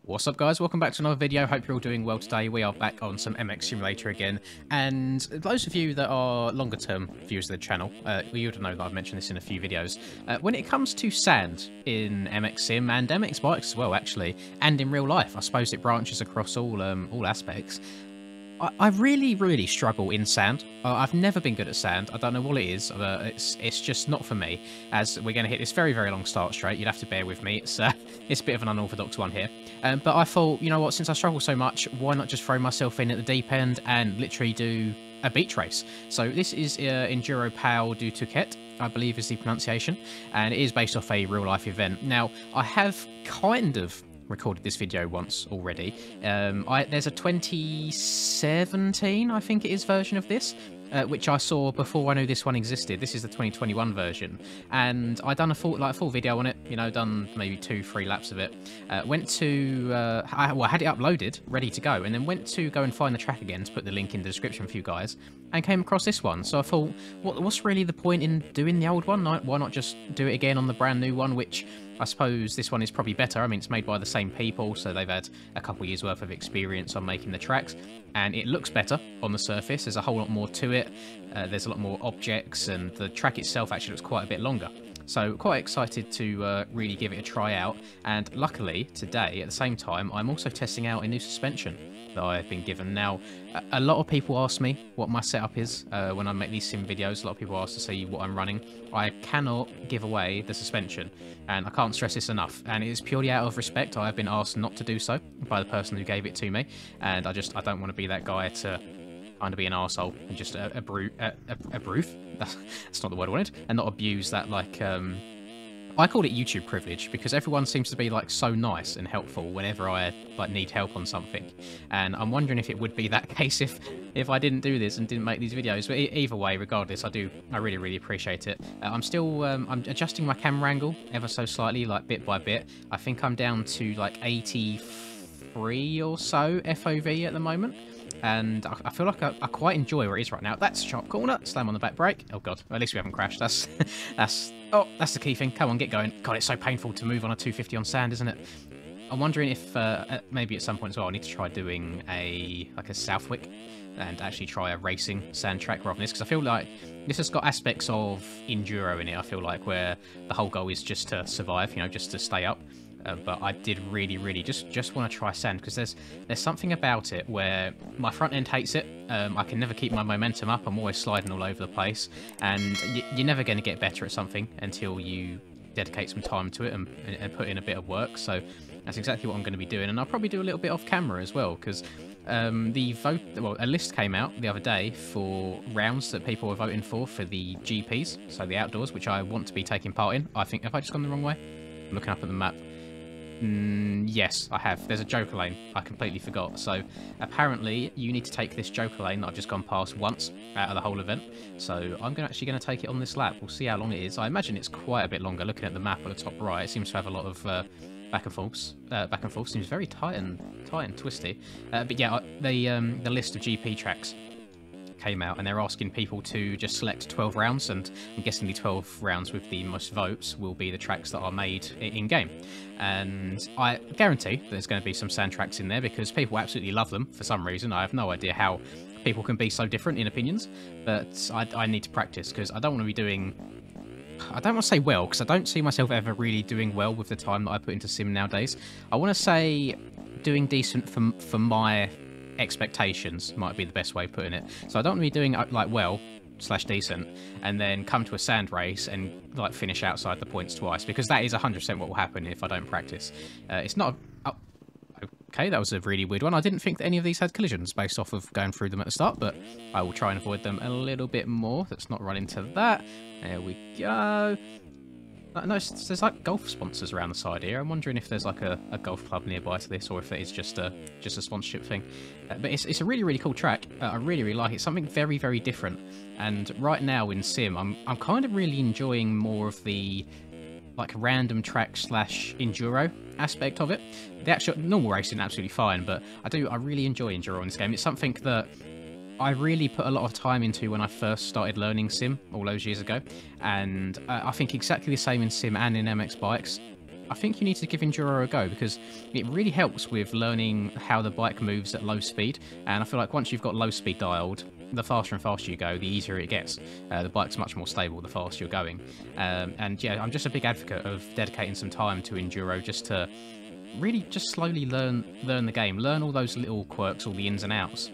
What's up, guys? Welcome back to another video. Hope you're all doing well today. We are back on some MX Simulator again, and those of you that are longer term viewers of the channel, you would know that I've mentioned this in a few videos. When it comes to sand in MX Sim and MX Bikes as well, actually, and in real life, I suppose it branches across all aspects. I really struggle in sand. I've never been good at sand. I don't know what it is, but it's just not for me. As we're going to hit this very long start straight, you'd have to bear with me. It's a bit of an unorthodox one here. But I thought, you know what, since I struggle so much, why not just throw myself in at the deep end and literally do a beach race? So this is Enduro Pau du Touquet, I believe is the pronunciation, and it is based off a real life event. Now, I have kind of recorded this video once already. There's a 2017, I think it is, version of this, which I saw before I knew this one existed. This is the 2021 version, and I done a full video on it. You know, done maybe 2-3 laps of it. Went to I had it uploaded, ready to go, and then went to go and find the track again to put the link in the description for you guys, and came across this one. So I thought, what's really the point in doing the old one? Why not just do it again on the brand new one, which I suppose this one is probably better. I mean, it's made by the same people, so they've had a couple of years worth of experience on making the tracks, and it looks better on the surface. There's a whole lot more to it. There's a lot more objects, and the track itself actually looks quite a bit longer. So quite excited to really give it a try out. And luckily today, at the same time, I'm also testing out a new suspension that I've been given. Now, a lot of people ask me what my setup is when I make these sim videos. A lot of people ask to see what I'm running. I cannot give away the suspension, and I can't stress this enough. And it is purely out of respect. I have been asked not to do so by the person who gave it to me, and I don't want to be that guy to kind of be an arsehole and just a brute. That's not the word I wanted, and not abuse that, like, I called it YouTube privilege, because everyone seems to be like so nice and helpful whenever I like need help on something, and I'm wondering if it would be that case if I didn't do this and didn't make these videos. But either way, regardless, I really appreciate it. I'm still I'm adjusting my camera angle ever so slightly, like bit by bit. I think I'm down to like 83 or so FOV at the moment, and I feel like I quite enjoy where it is right now. That's a sharp corner. Slam on the back brake. Oh god, well, at least we haven't crashed. That's that's the key thing. Come on, get going. God, it's so painful to move on a 250 on sand, isn't it? I'm wondering if maybe at some point as well I need to try doing a Southwick and actually try a racing sand track rather than this, because I feel like this has got aspects of enduro in it. I feel like where the whole goal is just to survive, you know, just to stay up. But I did really just want to try sand, because there's something about it where my front end hates it. I can never keep my momentum up. I'm always sliding all over the place, and you're never going to get better at something until you dedicate some time to it and put in a bit of work. So that's exactly what I'm going to be doing, and I'll probably do a little bit off camera as well, because a list came out the other day for rounds that people were voting for the GPs, so the outdoors, which I want to be taking part in. I think, have I just gone the wrong way? I'm looking up at the map. Yes, I have. There's a Joker lane. I completely forgot. So apparently you need to take this Joker lane that I've just gone past once out of the whole event. So I'm actually going to take it on this lap. We'll see how long it is. I imagine it's quite a bit longer. Looking at the map at the top right, it seems to have a lot of back and forth. Seems very tight and twisty. But yeah, the list of GP tracks came out, and they're asking people to just select 12 rounds, and I'm guessing the 12 rounds with the most votes will be the tracks that are made in game. And I guarantee there's going to be some sand tracks in there, because people absolutely love them for some reason. I have no idea how people can be so different in opinions, but I need to practice, because I don't want to be doing, I don't want to say well, because I don't see myself ever really doing well with the time that I put into sim nowadays. I want to say doing decent for my expectations might be the best way of putting it. So I don't want to be doing like well / decent and then come to a sand race and like finish outside the points twice, because that is 100% what will happen if I don't practice. It's not okay, that was a really weird one. I didn't think that any of these had collisions based off of going through them at the start, but I will try and avoid them a little bit more. Let's not run into that. There we go. No, there's like golf sponsors around the side here. I'm wondering if there's like a golf club nearby to this, or if it is just a sponsorship thing. But it's a really cool track. I really like it. It's something very different. And right now in sim, I'm kind of really enjoying more of the like random track / enduro aspect of it. The actual normal racing absolutely fine, but I really enjoy enduro in this game. It's something that I really put a lot of time into when I first started learning sim all those years ago, and I think exactly the same in sim and in MX Bikes. I think you need to give Enduro a go, because it really helps with learning how the bike moves at low speed. And I feel like once you've got low speed dialed, the faster and faster you go, the easier it gets. The bike's much more stable the faster you're going. And yeah, I'm just a big advocate of dedicating some time to Enduro just to really just slowly learn the game, learn all those little quirks, all the ins and outs.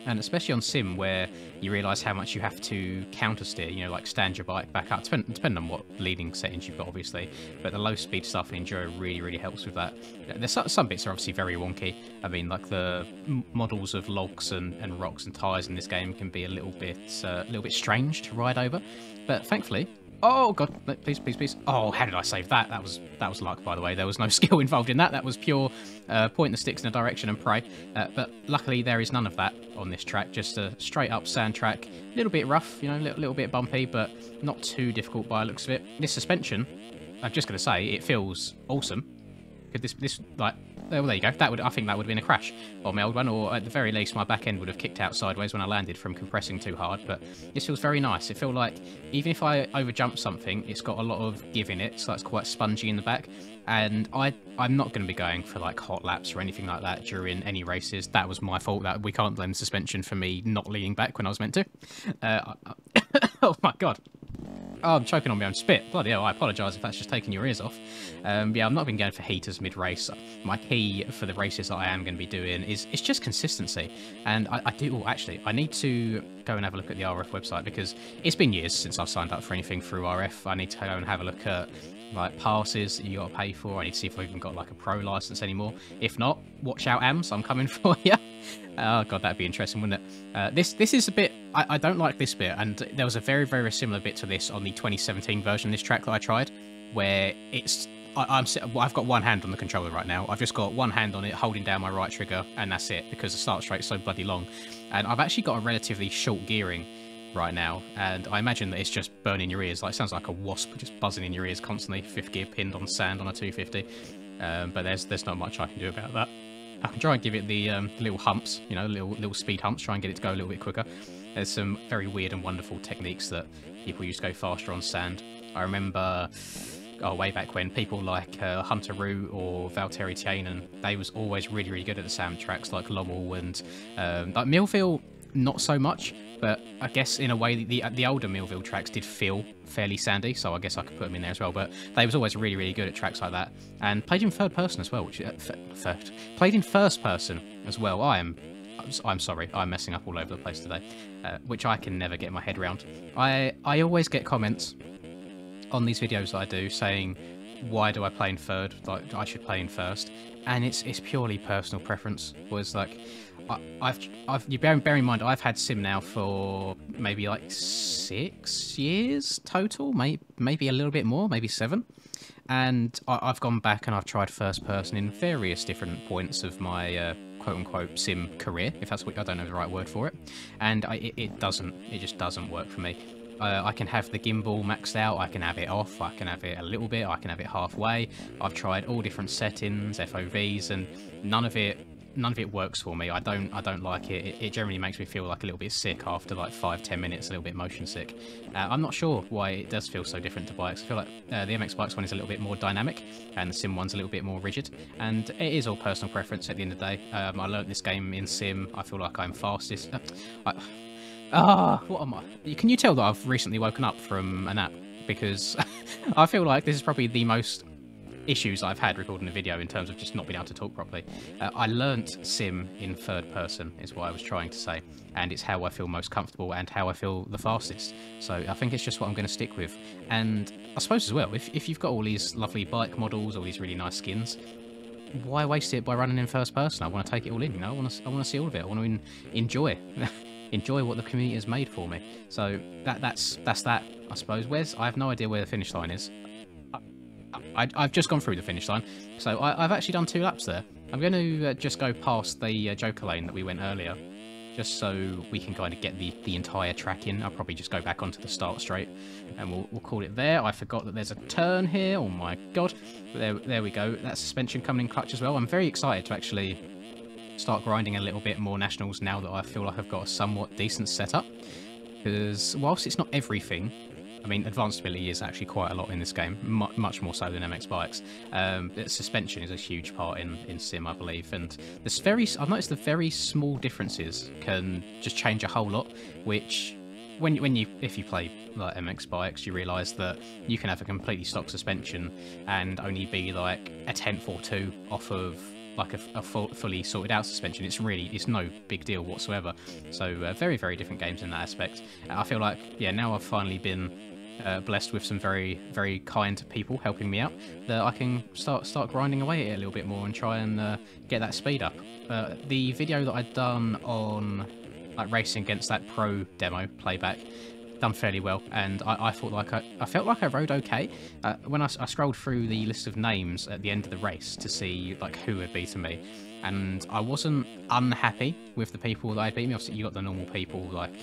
And especially on Sim, where you realise how much you have to counter steer, you know, like stand your bike back up, depending on what leading settings you've got, obviously. But the low speed stuff in Enduro really, really helps with that. There's some bits are obviously very wonky. I mean, like the models of logs and rocks and tyres in this game can be a little bit strange to ride over. But thankfully, oh god, please, please, please. Oh, how did I save that? That was luck, by the way. There was no skill involved in that. That was pure point the sticks in a direction and pray. But luckily there is none of that on this track. Just a straight up sand track. A little bit rough, you know, a little bit bumpy, but not too difficult by the looks of it. This suspension, I'm just going to say, it feels awesome. Could this like... Well, there you go. I think that would have been a crash on my old one, or at the very least, my back end would have kicked out sideways when I landed from compressing too hard. But this feels very nice. It feels like even if I overjump something, it's got a lot of give in it, so it's quite spongy in the back. And I'm not going to be going for like hot laps or anything like that during any races. That was my fault. That we can't blame the suspension for me not leaning back when I was meant to. Oh my god. Oh, I'm choking on my own spit. Bloody hell, I apologise if that's just taking your ears off. Yeah, I've not been going for heaters mid-race. My key for the races that I am going to be doing is just consistency. And I need to go and have a look at the RF website, because it's been years since I've signed up for anything through RF. I need to go and have a look at like passes that you got to pay for. I need to see if I've even got like a pro license anymore. If not, watch out, AMS, I'm coming for you. Oh god, that'd be interesting, wouldn't it? This is a bit... I don't like this bit, and there was a very, very similar bit to this on the 2017 version of this track that I tried, where it's... I've got one hand on the controller right now. I've just got one hand on it, holding down my right trigger, and that's it, because the start straight's so bloody long. And I've actually got a relatively short gearing right now, and I imagine that it's just burning your ears. Like, it sounds like a wasp just buzzing in your ears constantly, fifth gear pinned on sand on a 250. But there's not much I can do about that. I can try and give it the little humps, you know, little speed humps, try and get it to go a little bit quicker. There's some very weird and wonderful techniques that people use to go faster on sand. I remember, way back when, people like Hunter Roo or Valtteri Tiainen, they was always really, really good at the sand tracks, like Lommel and like Millville, not so much. But I guess in a way the older Millville tracks did feel fairly sandy, so I guess I could put them in there as well. But they was always really, really good at tracks like that, and played in third person as well, which played in first person as well. I'm sorry, I'm messing up all over the place today, which I can never get my head around. I always get comments on these videos that I do saying, why do I play in third? Like, I should play in first, and it's purely personal preference. Was like, you bear in mind, I've had Sim now for maybe like 6 years total, maybe a little bit more, maybe 7. And I've gone back and I've tried first person in various different points of my quote-unquote Sim career, if that's what, I don't know the right word for it. And it just doesn't work for me. I can have the gimbal maxed out, I can have it off, I can have it a little bit, I can have it halfway. I've tried all different settings, FOVs, and none of it works for me. I don't like it. It generally makes me feel like a little bit sick after like 5-10 minutes, a little bit motion sick. I'm not sure why it does feel so different to bikes. I feel like the MX Bikes one is a little bit more dynamic, and the Sim one's a little bit more rigid. And it is all personal preference at the end of the day. I learnt this game in Sim. I feel like I'm fastest. What am I? Can you tell that I've recently woken up from a nap? Because I feel like this is probably the most issues I've had recording a video in terms of just not being able to talk properly. I learnt Sim in third person, is what I was trying to say, and it's how I feel most comfortable and how I feel the fastest. So I think it's just what I'm going to stick with. And I suppose as well, if you've got all these lovely bike models, all these really nice skins, why waste it by running in first person? I want to take it all in, you know. I want to see all of it. I want to enjoy enjoy what the community has made for me. So that's that, I suppose. I have no idea where the finish line is. I've just gone through the finish line, so I've actually done 2 laps there. I'm going to just go past the Joker lane that we went earlier, just so we can kind of get the entire track in. I'll probably just go back onto the start straight, and we'll call it there. I forgot that there's a turn here. Oh my god! There we go. That suspension coming in clutch as well. I'm very excited to actually start grinding a little bit more nationals now that I feel like I've got a somewhat decent setup. Because whilst it's not everything I mean, advanced stability is actually quite a lot in this game, much more so than MX bikes. Suspension is a huge part in Sim, I believe, and I've noticed the very small differences can just change a whole lot, which if you play like MX bikes, you realise that you can have a completely stock suspension and only be like a tenth or two off of like a fully sorted out suspension. It's no big deal whatsoever. So very, very different games in that aspect. I feel like, yeah, now I've finally been blessed with some very, very kind people helping me out, that I can start grinding away at it a little bit more and try and get that speed up. The video that I'd done on like racing against that pro demo playback done fairly well, and I felt like I rode okay. When I scrolled through the list of names at the end of the race to see like who had beaten me, and I wasn't unhappy with the people that had beat me. Obviously you got the normal people like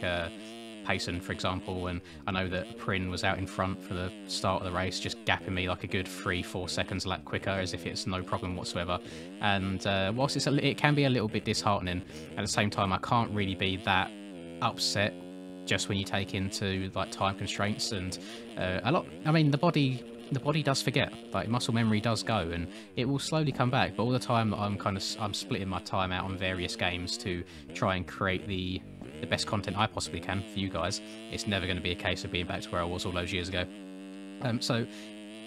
Payson, for example, and I know that Prin was out in front for the start of the race, just gapping me like a good 3-4 seconds a lap quicker, as if it's no problem whatsoever. And whilst it can be a little bit disheartening, at the same time I can't really be that upset just when you take into like time constraints and a lot. I mean, the body does forget, like muscle memory does go, and it will slowly come back. But all the time that I'm splitting my time out on various games to try and create the best content I possibly can for you guys, it's never going to be a case of being back to where I was all those years ago. So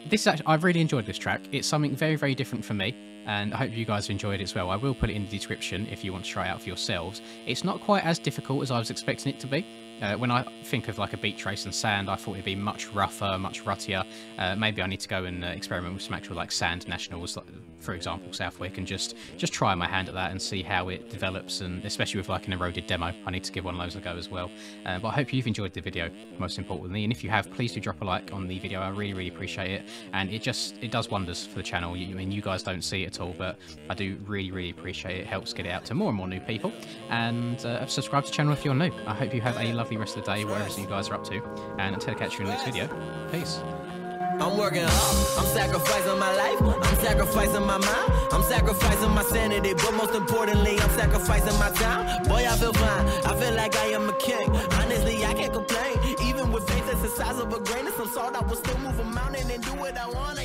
this is actually, I've really enjoyed this track. It's something very, very different for me, and I hope you guys have enjoyed it as well. I will put it in the description if you want to try it out for yourselves. It's not quite as difficult as I was expecting it to be. When I think of like a beach race and sand, I thought it'd be much rougher, much ruttier. Maybe I need to go and experiment with some actual like sand nationals, like, for example, Southwick, and just try my hand at that and see how it develops, and especially with like an eroded demo, I need to give one of those a go as well. But I hope you've enjoyed the video, most importantly, and if you have, please do drop a like on the video. I really, really appreciate it, and it does wonders for the channel. I mean, you guys don't see it at all, but I do really, really appreciate it. It helps get it out to more and more new people, and subscribe to the channel if you're new. I hope you have a lovely rest of the day, whatever you guys are up to, and until I catch you in the next video, peace. I'm working hard, I'm sacrificing my life, I'm sacrificing my mind, I'm sacrificing my sanity, but most importantly, I'm sacrificing my time. Boy, I feel fine, I feel like I am a king. Honestly, I can't complain, even with faith that's the size of a grain of some salt, I will still move a mountain and do what I want.